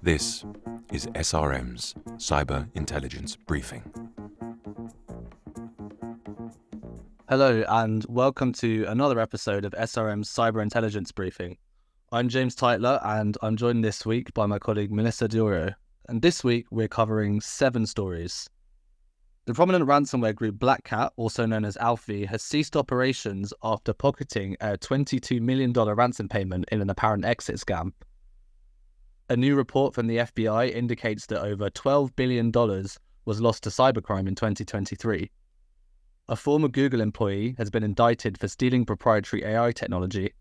This is SRM's Cyber Intelligence Briefing. Hello and welcome to another episode of SRM's Cyber Intelligence Briefing. I'm James Tytler and I'm joined this week by my colleague Melissa DeOrio. And this week we're covering 7 stories. The prominent ransomware group BlackCat, also known as ALPHV, has ceased operations after pocketing a $22 million ransom payment in an apparent exit scam. A new report from the FBI indicates that over $12 billion was lost to cybercrime in 2023. A former Google employee has been indicted for stealing proprietary AI technology,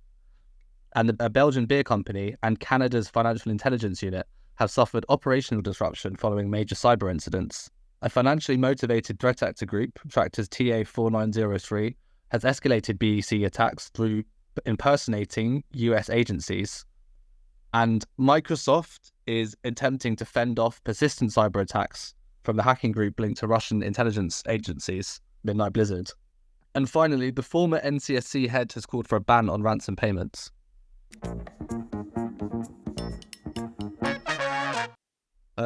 and a Belgian beer company and Canada's Financial Intelligence Unit have suffered operational disruption following major cyber incidents. A financially motivated threat actor group, tracked as TA4903, has escalated BEC attacks through impersonating US agencies. And Microsoft is attempting to fend off persistent cyber attacks from the hacking group linked to Russian intelligence agencies, Midnight Blizzard. And finally, the former NCSC head has called for a ban on ransom payments.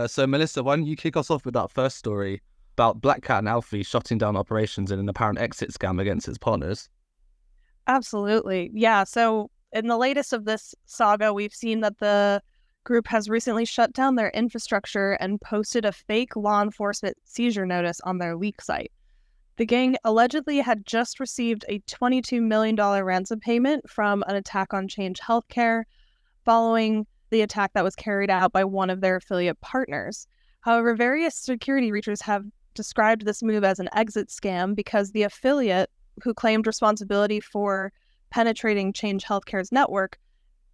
So Melissa, why don't you kick us off with that first story about BlackCat and ALPHV shutting down operations in an apparent exit scam against its partners? Absolutely. Yeah. So in the latest of this saga, we've seen that the group has recently shut down their infrastructure and posted a fake law enforcement seizure notice on their leak site. The gang allegedly had just received a $22 million ransom payment from an attack on Change Healthcare following the attack that was carried out by one of their affiliate partners. However, various security researchers have described this move as an exit scam because the affiliate, who claimed responsibility for penetrating Change Healthcare's network,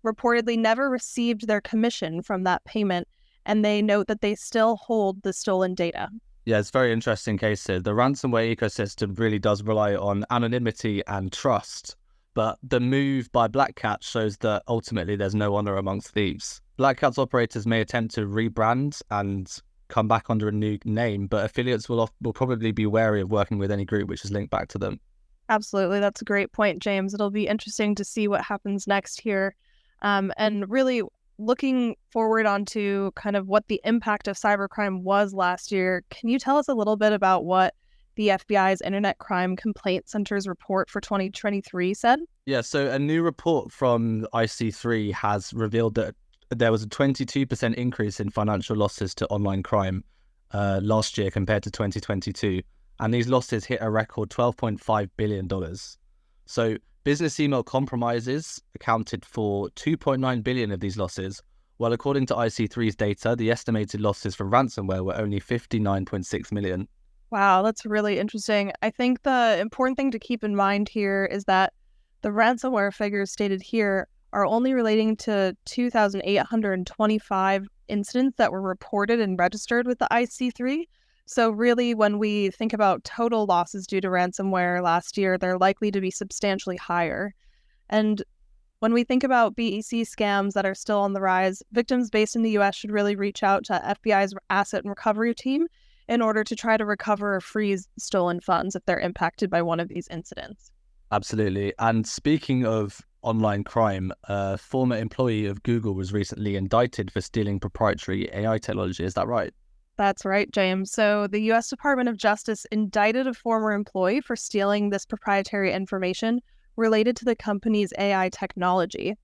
reportedly never received their commission from that payment, and they note that they still hold the stolen data. Yeah, it's a very interesting case here. The ransomware ecosystem really does rely on anonymity and trust, but the move by BlackCat shows that ultimately there's no honor amongst thieves. BlackCat's operators may attempt to rebrand and come back under a new name, but affiliates will probably be wary of working with any group which is linked back to them. Absolutely. That's a great point, James. It'll be interesting to see what happens next here. And really looking forward onto kind of what the impact of cybercrime was last year, can you tell us a little bit about what the FBI's Internet Crime Complaint Center's report for 2023 said? Yeah, so a new report from IC3 has revealed that there was a 22% increase in financial losses to online crime last year compared to 2022. And these losses hit a record $12.5 billion. So business email compromises accounted for $2.9 billion of these losses, while according to IC3's data, the estimated losses from ransomware were only $59.6 million. Wow, that's really interesting. I think the important thing to keep in mind here is that the ransomware figures stated here are only relating to 2,825 incidents that were reported and registered with the IC3. So really, when we think about total losses due to ransomware last year, they're likely to be substantially higher. And when we think about BEC scams that are still on the rise, victims based in the US should really reach out to FBI's asset and recovery team in order to try to recover or freeze stolen funds if they're impacted by one of these incidents. Absolutely. And speaking of online crime, a former employee of Google was recently indicted for stealing proprietary AI technology. Is that right? That's right, James. So the U.S. Department of Justice indicted a former employee for stealing this proprietary information related to the company's AI technology.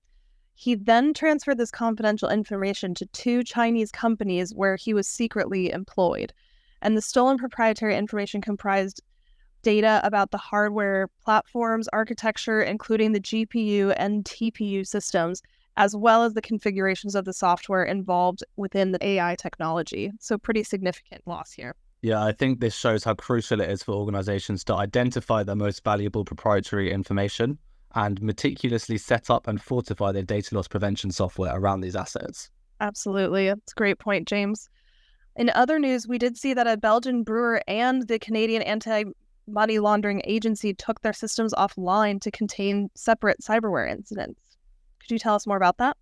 He then transferred this confidential information to 2 Chinese companies where he was secretly employed. And the stolen proprietary information comprised data about the hardware platforms, architecture, including the GPU and TPU systems, as well as the configurations of the software involved within the AI technology. So pretty significant loss here. Yeah, I think this shows how crucial it is for organizations to identify their most valuable proprietary information and meticulously set up and fortify their data loss prevention software around these assets. Absolutely. That's a great point, James. In other news, we did see that a Belgian brewer and the Canadian Anti-Money Laundering Agency took their systems offline to contain separate cyberware incidents. Could you tell us more about that?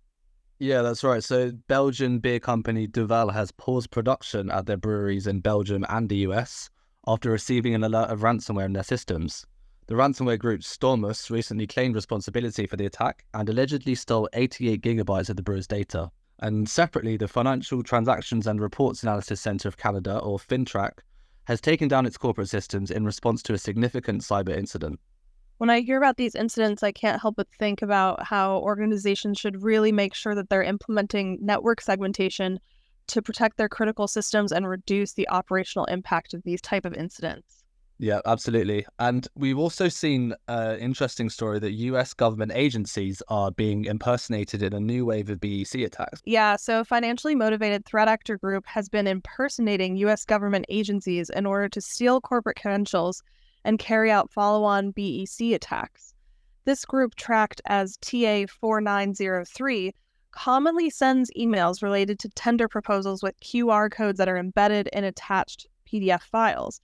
Yeah, that's right. So Belgian beer company Duvel has paused production at their breweries in Belgium and the US after receiving an alert of ransomware in their systems. The ransomware group Stormus recently claimed responsibility for the attack and allegedly stole 88 gigabytes of the brewer's data. And separately, the Financial Transactions and Reports Analysis Centre of Canada, or FinTrack, has taken down its corporate systems in response to a significant cyber incident. When I hear about these incidents, I can't help but think about how organizations should really make sure that they're implementing network segmentation to protect their critical systems and reduce the operational impact of these type of incidents. Yeah, absolutely. And we've also seen an interesting story that US government agencies are being impersonated in a new wave of BEC attacks. Yeah, so a financially motivated threat actor group has been impersonating U.S. government agencies in order to steal corporate credentials and carry out follow-on BEC attacks. This group, tracked as TA4903, commonly sends emails related to tender proposals with QR codes that are embedded in attached PDF files.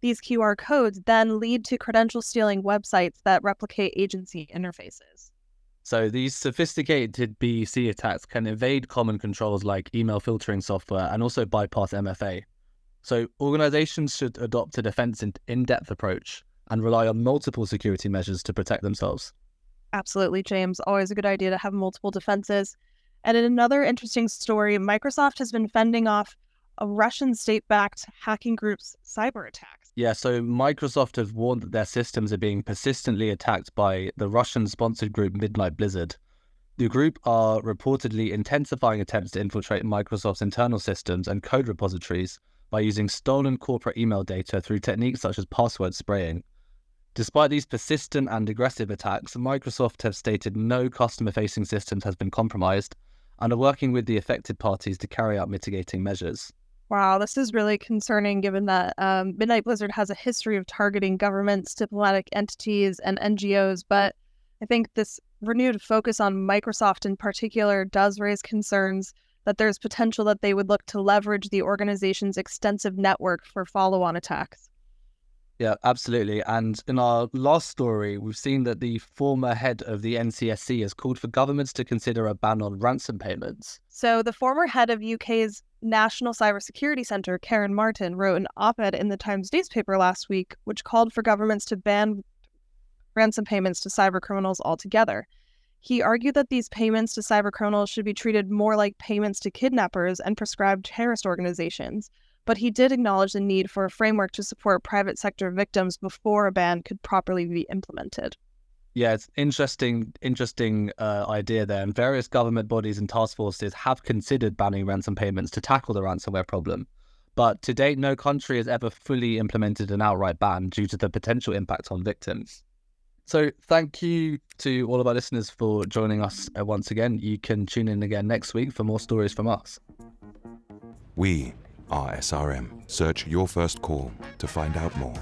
These QR codes then lead to credential-stealing websites that replicate agency interfaces. So these sophisticated BEC attacks can evade common controls like email filtering software and also bypass MFA. So organizations should adopt a defense in-depth approach and rely on multiple security measures to protect themselves. Absolutely, James. Always a good idea to have multiple defenses. And in another interesting story, Microsoft has been fending off a Russian state-backed hacking group's cyber attacks. Yeah, so Microsoft have warned that their systems are being persistently attacked by the Russian-sponsored group Midnight Blizzard. The group are reportedly intensifying attempts to infiltrate Microsoft's internal systems and code repositories by using stolen corporate email data through techniques such as password spraying. Despite these persistent and aggressive attacks, Microsoft have stated no customer-facing systems has been compromised and are working with the affected parties to carry out mitigating measures. Wow, this is really concerning given that Midnight Blizzard has a history of targeting governments, diplomatic entities, and NGOs, but I think this renewed focus on Microsoft in particular does raise concerns that there's potential that they would look to leverage the organization's extensive network for follow-on attacks. Yeah, absolutely. And in our last story, we've seen that the former head of the NCSC has called for governments to consider a ban on ransom payments. So the former head of UK's National Cybersecurity Centre, Karen Martin, wrote an op-ed in the Times newspaper last week, which called for governments to ban ransom payments to cybercriminals altogether. He argued that these payments to cybercriminals should be treated more like payments to kidnappers and proscribed terrorist organizations. But he did acknowledge the need for a framework to support private sector victims before a ban could properly be implemented. Yeah, it's interesting idea there. And various government bodies and task forces have considered banning ransom payments to tackle the ransomware problem. But to date, no country has ever fully implemented an outright ban due to the potential impact on victims. So thank you to all of our listeners for joining us once again. You can tune in again next week for more stories from us. We are SRM. Search your first call to find out more.